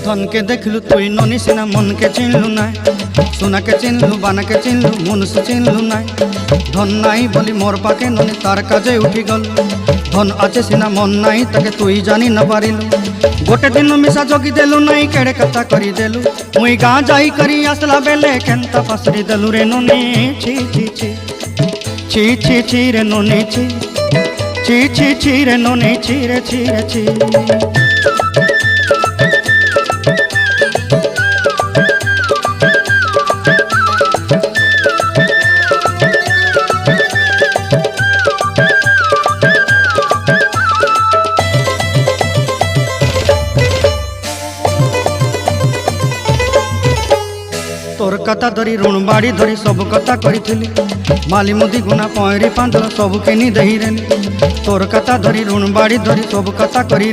धन के देखलु तुई ननी सिना मन के चिन्हलु ना सोना के चिन्हलु बाना के चिन्हलु मनुष्य चिन्हलु ना धन नाई बोली मोर पाके ननी तार काजे उठी गल धन आचे सिना मन नाई ताके तुई जानी न पारिलु गोटे दिन मिसा जगी देलु नाई केड़े कथा करी देलु मुई गाँ जाई करी आसला बेले केंता फासरी देलु रे ननी छी छी छी छी छी छी रे ननी छी छी छी छी रे ननी छी रे छी रे छी। तोर कथा धरी ऋण बाड़ी धरी सब कथा करी माली मुदी गुना पहरी पांदर सब किनी दही रेली तोर कथा धरी ऋण बाड़ी धरी सब कथा करी